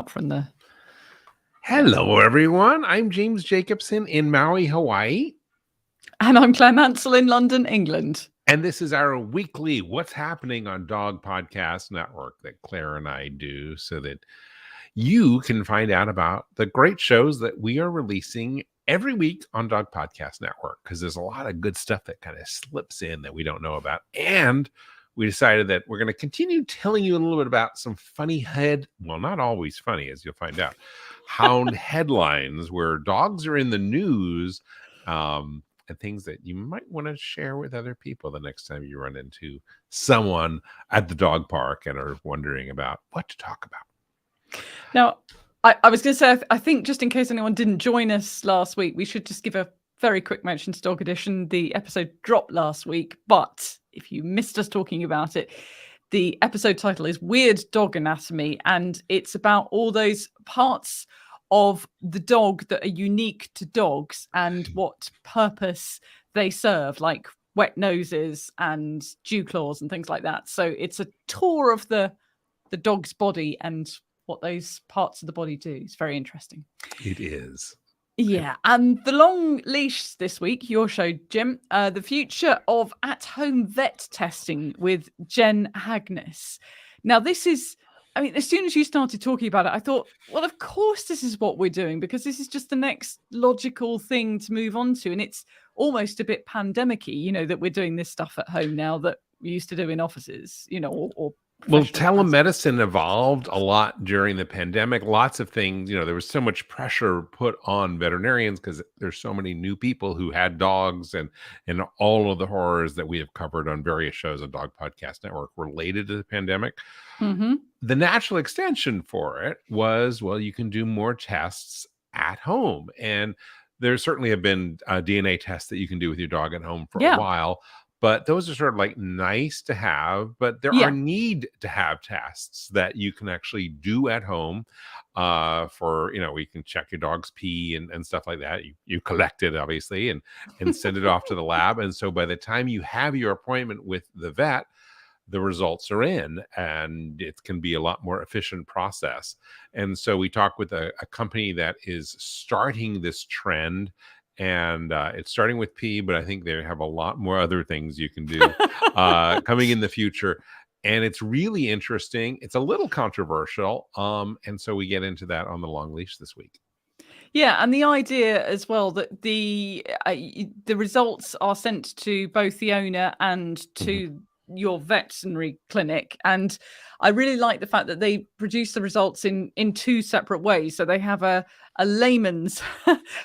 From the Hello, everyone. I'm James Jacobson in Maui, Hawaii. And I'm Claire Mansell in London, England. And this is our weekly What's Happening on Dog Podcast Network that Claire and I do so that you can find out about the great shows that we are releasing every week on Dog Podcast Network, because there's a lot of good stuff that kind of slips in that we don't know about. And we decided that we're going to continue telling you a little bit about some funny well, not always funny, as you'll find out, hound headlines where dogs are in the news, and things that you might want to share with other people the next time you run into someone at the dog park and are wondering about what to talk about. Now, I was going to say, I think just in case anyone didn't join us last week, we should just give a very quick mention to Dog Edition. The episode dropped last week, but if you missed us talking about it, the episode title is Weird Dog Anatomy, and it's about all those parts of the dog that are unique to dogs and what purpose they serve, like wet noses and dew claws and things like that. So it's a tour of the dog's body and what those parts of the body do. It's very interesting. It is. Yeah, and the long leash this week, your show, Jim, the future of at-home vet testing with Jen Hagnes. Now, this is, I mean, as soon as you started talking about it, I thought, well, of course this is what we're doing, because this is just the next logical thing to move on to. And it's almost a bit pandemic-y, you know, that we're doing this stuff at home now that we used to do in offices, you know, or well, telemedicine evolved a lot during the pandemic. Lots of things, you know, there was so much pressure put on veterinarians because there's so many new people who had dogs, and all of the horrors that we have covered on various shows on Dog Podcast Network related to the pandemic. Mm-hmm. The natural extension for it was, well, you can do more tests at home. And there certainly have been DNA tests that you can do with your dog at home for a while. But those are sort of like nice to have, but there are need to have tests that you can actually do at home for, you know, we can check your dog's pee and stuff like that. You collect it, obviously, and send it off to the lab. And so by the time you have your appointment with the vet, the results are in, and it can be a lot more efficient process. And so we talked with a company that is starting this trend. And it's starting with pee, but I think they have a lot more other things you can do coming in the future. And it's really interesting. It's a little controversial. And so we get into that on the long leash this week. Yeah, and the idea as well that the results are sent to both the owner and to your veterinary clinic. And I really like the fact that they produce the results in two separate ways. So they have a layman's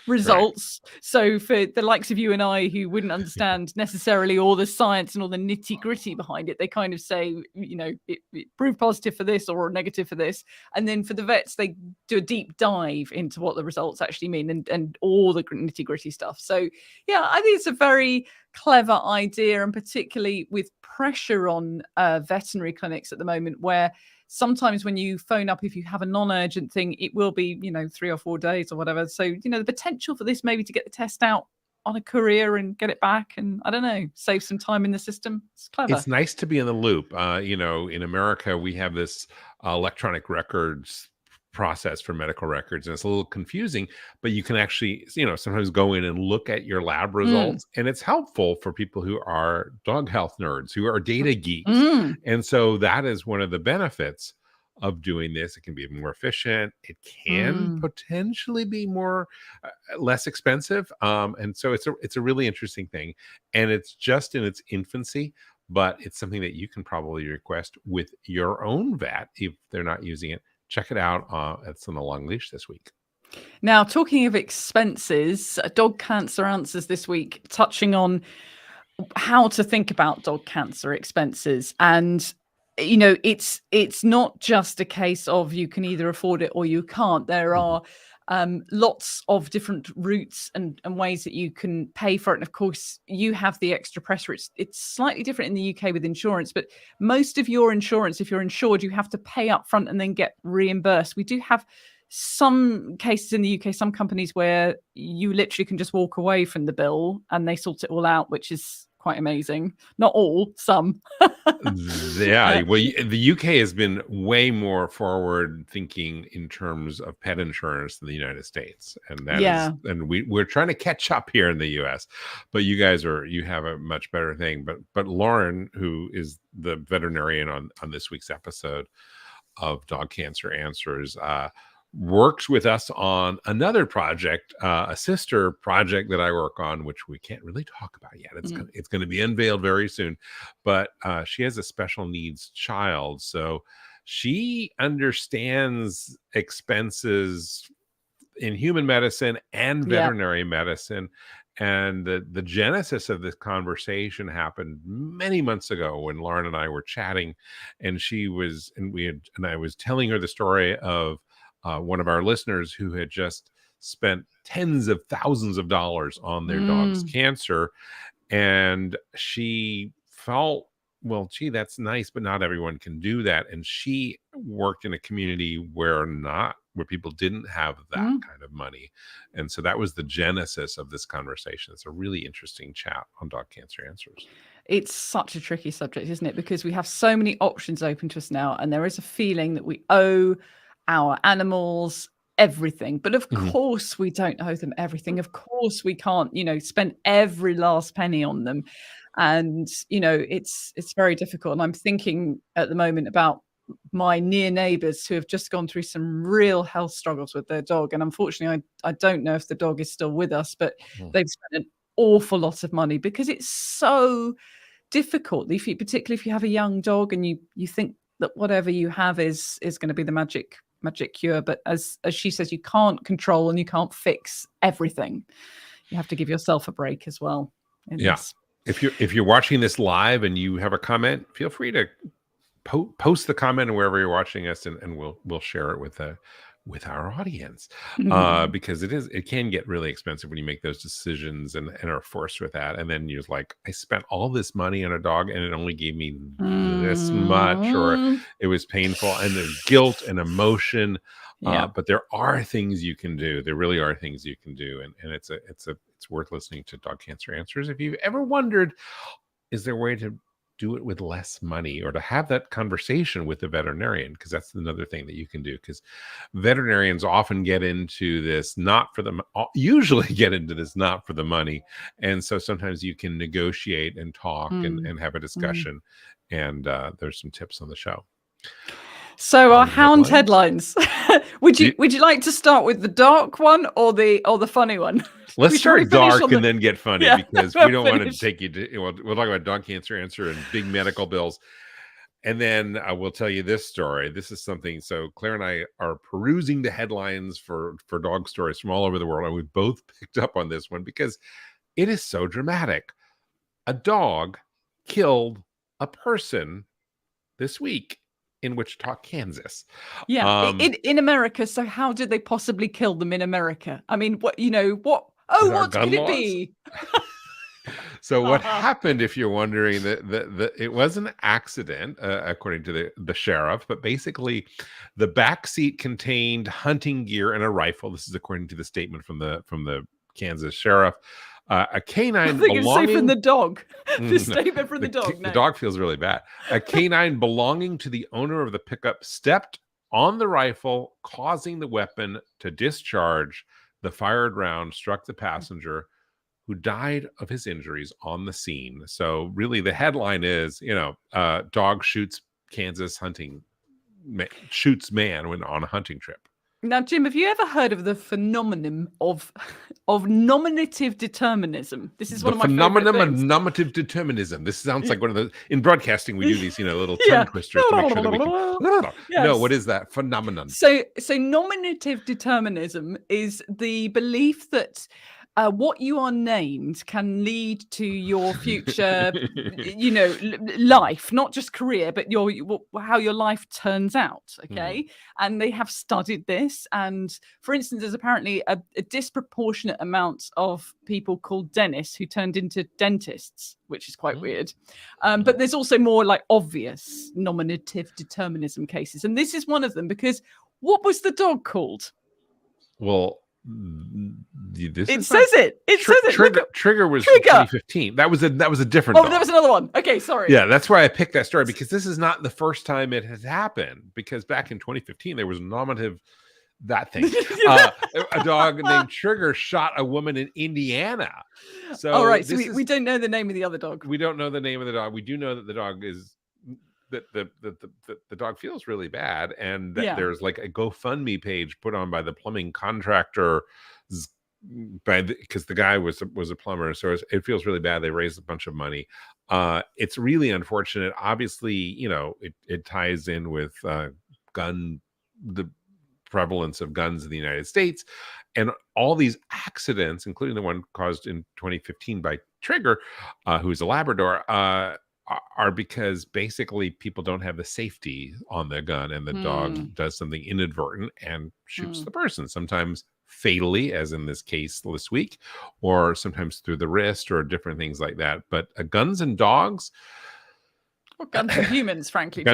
results. Right. So for the likes of you and I who wouldn't understand necessarily all the science and all the nitty gritty behind it, they kind of say, you know, it proved positive for this or negative for this. And then for the vets, they do a deep dive into what the results actually mean and all the nitty gritty stuff. So yeah, I think it's a very clever idea, and particularly with pressure on veterinary clinics at the moment, where sometimes when you phone up, if you have a non-urgent thing, it will be, you know, 3 or 4 days or whatever. So, you know, the potential for this maybe to get the test out on a courier and get it back and, I don't know, save some time in the system. It's clever. It's nice to be in the loop. You know, in America, we have this electronic records process for medical records, and it's a little confusing, but you can actually, you know, sometimes go in and look at your lab results, and it's helpful for people who are dog health nerds, who are data geeks. And so that is one of the benefits of doing this. It can be more efficient. It can potentially be more less expensive. And so it's a really interesting thing, and it's just in its infancy, but it's something that you can probably request with your own vet if they're not using it. Check it out. It's on the long leash this week. Now, talking of expenses, Dog Cancer Answers this week, touching on how to think about dog cancer expenses. And, you know, it's not just a case of you can either afford it or you can't. There are lots of different routes and ways that you can pay for it. And of course, you have the extra pressure. It's slightly different in the UK with insurance, but most of your insurance, if you're insured, you have to pay up front and then get reimbursed. We do have some cases in the UK, some companies where you literally can just walk away from the bill and they sort it all out, which is quite amazing. Not all, some. Yeah, well, the UK has been way more forward thinking in terms of pet insurance than the United States, and and we're trying to catch up here in the US. But you have a much better thing. But Lauren, who is the veterinarian on this week's episode of Dog Cancer Answers, works with us on another project, a sister project that I work on, which we can't really talk about yet. It's going to be unveiled very soon, but she has a special needs child, so she understands expenses in human medicine and veterinary medicine. And the genesis of this conversation happened many months ago when Lauren and I were chatting, and I was telling her the story of one of our listeners who had just spent tens of thousands of dollars on their dog's cancer. And she felt, well, gee, that's nice, but not everyone can do that. And she worked in a community where people didn't have that kind of money. And so that was the genesis of this conversation. It's a really interesting chat on Dog Cancer Answers. It's such a tricky subject, isn't it? Because we have so many options open to us now, and there is a feeling that we owe our animals everything. But of course we don't owe them everything. Of course we can't, spend every last penny on them. And, it's very difficult. And I'm thinking at the moment about my near neighbors who have just gone through some real health struggles with their dog. And unfortunately, I don't know if the dog is still with us, but they've spent an awful lot of money because it's so difficult. Particularly if you have a young dog and you think that whatever you have is going to be the magic cure. But as she says, you can't control and you can't fix everything. You have to give yourself a break as well. This. If you're watching this live and you have a comment, feel free to post the comment wherever you're watching us, and we'll share it with our audience, because it can get really expensive when you make those decisions and are forced with that. And then you're like, I spent all this money on a dog and it only gave me this much, or it was painful, and there's guilt and emotion. But there are things you can do. There really are things you can do. And it's worth listening to Dog Cancer Answers. If you've ever wondered, is there a way to do it with less money, or to have that conversation with the veterinarian? Because that's another thing that you can do, because veterinarians often get into this usually get into this not for the money. And so sometimes you can negotiate and talk and have a discussion. And there's some tips on the show. So our hound headlines. Would you like to start with the dark one or the funny one? Let's start dark and then get funny, because we don't want to take you to. We'll talk about Dog Cancer Answer and big medical bills, and then I will tell you this story. This is something. So Claire and I are perusing the headlines for dog stories from all over the world, and we both picked up on this one because it is so dramatic. A dog killed a person this week in Wichita, Kansas. In America. So how did they possibly kill them in America? I mean, what could it be? So what happened, if you're wondering, that it was an accident, according to the sheriff, but basically the back seat contained hunting gear and a rifle. This is according to the statement from the Kansas sheriff. A canine belonging from the dog. The statement from the dog. The dog feels really bad. A canine belonging to the owner of the pickup stepped on the rifle, causing the weapon to discharge. The fired round struck the passenger, who died of his injuries on the scene. So really the headline is, dog shoots Kansas shoots man when on a hunting trip. Now, Jim, have you ever heard of the phenomenon of nominative determinism? This is one of my phenomenon favorite things. of nominative determinism. This sounds like one of those in broadcasting. We do these, little tongue twisters to make sure that we can. Yes. No, what is that phenomenon? So nominative determinism is the belief that what you are named can lead to your future, life, not just career, but how your life turns out. Okay. And they have studied this. And for instance, there's apparently a disproportionate amount of people called Dennis who turned into dentists, which is quite weird. But there's also more like obvious nominative determinism cases. And this is one of them, because what was the dog called? Well, It says it. It says it. Trigger was from 2015. That was a different dog. There was another one. Okay, sorry. Yeah, that's why I picked that story, because this is not the first time it has happened. Because back in 2015, there was a nominative that thing. A dog named Trigger shot a woman in Indiana. So, all right. So we don't know the name of the other dog. We don't know the name of the dog. We do know that the dog is that the dog feels really bad, and that there's like a GoFundMe page put on by the plumbing contractor, because the guy was a plumber. So it feels really bad. They raised a bunch of money. It's really unfortunate. Obviously, it ties in with the prevalence of guns in the United States, and all these accidents, including the one caused in 2015 by Trigger, who's a Labrador, are because basically people don't have the safety on their gun, and the dog does something inadvertent and shoots the person, sometimes fatally, as in this case this week, or sometimes through the wrist, or different things like that. But guns and dogs, or guns and humans, frankly,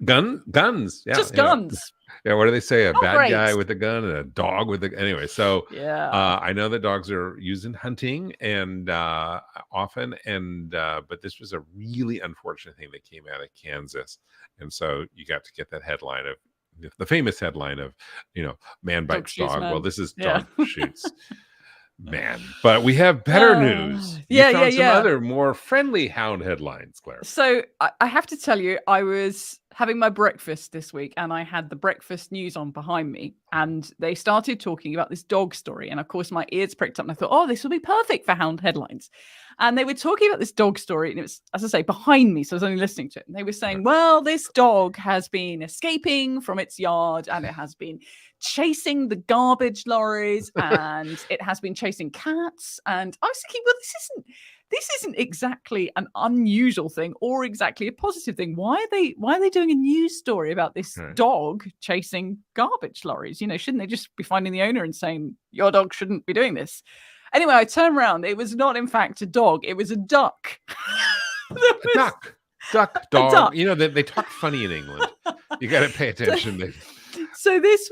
guns, just guns. Yeah, what do they say? A bad guy with a gun and a dog with a... Anyway, so I know that dogs are used in hunting and often, and but this was a really unfortunate thing that came out of Kansas, and so you got to get that headline of the famous headline of man bites dog. Well, this is dog shoots man. But we have better news. Some other more friendly hound headlines, Claire. So I have to tell you, I was having my breakfast this week, and I had the breakfast news on behind me, and they started talking about this dog story. And of course, my ears pricked up, and I thought, oh, this will be perfect for hound headlines. And they were talking about this dog story, and it was, as I say, behind me, so I was only listening to it. And they were saying, well, this dog has been escaping from its yard, and it has been chasing the garbage lorries, and it has been chasing cats. And I was thinking, well, this isn't exactly an unusual thing or exactly a positive thing. Why are they doing a news story about this dog chasing garbage lorries? Shouldn't they just be finding the owner and saying, your dog shouldn't be doing this? Anyway, I turned around. It was not, in fact, a dog. It was a duck. Duck, dog. They talk funny in England. You got to pay attention. So this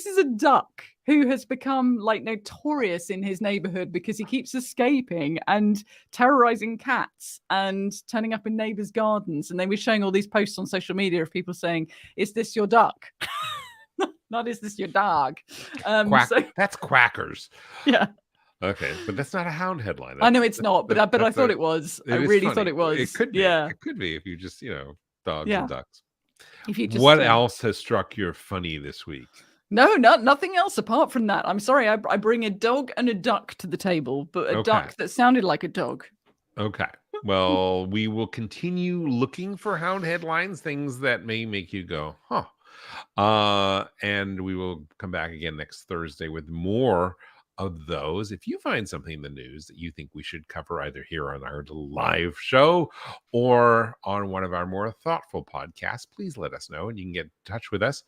is a duck who has become notorious in his neighborhood because he keeps escaping and terrorizing cats and turning up in neighbors' gardens. And they were showing all these posts on social media of people saying, "Is this your duck?" Not "Is this your dog?" That's quackers. Yeah. Okay, but that's not a hound headline. I know it's not, but I thought it was. I really thought it was. It could be. Yeah. It could be if you just dogs and ducks. If you just, what else has struck your funny this week? No, nothing else apart from that. I'm sorry, I bring a dog and a duck to the table, but a duck that sounded like a dog. Okay. Well, we will continue looking for hound headlines, things that may make you go, huh. And we will come back again next Thursday with more of those. If you find something in the news that you think we should cover, either here on our live show or on one of our more thoughtful podcasts, please let us know, and you can get in touch with us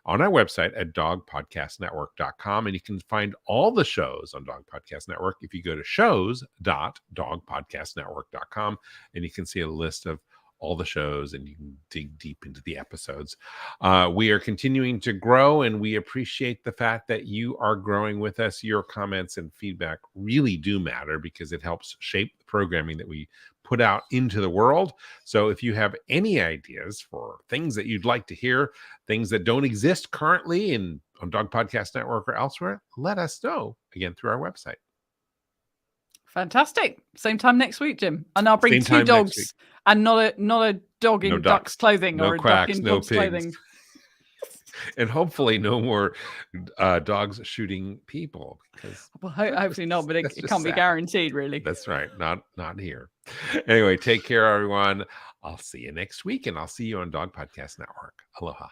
on our website at dogpodcastnetwork.com. And you can find all the shows on Dog Podcast Network if you go to shows.dogpodcastnetwork.com, and you can see a list of all the shows, and you can dig deep into the episodes. We are continuing to grow, and we appreciate the fact that you are growing with us. Your comments and feedback really do matter, because it helps shape the programming that we put out into the world. So if you have any ideas for things that you'd like to hear, things that don't exist currently on Dog Podcast Network or elsewhere, let us know, again, through our website. Fantastic. Same time next week, Jim. And I'll bring two dogs and not a dog in duck's clothing, no or a quacks, duck in no dog's pigs. clothing. And hopefully no more dogs shooting people. Well, hopefully not, but it can't be guaranteed, really. That's right. Not here. Anyway, take care, everyone. I'll see you next week, and I'll see you on Dog Podcast Network. Aloha.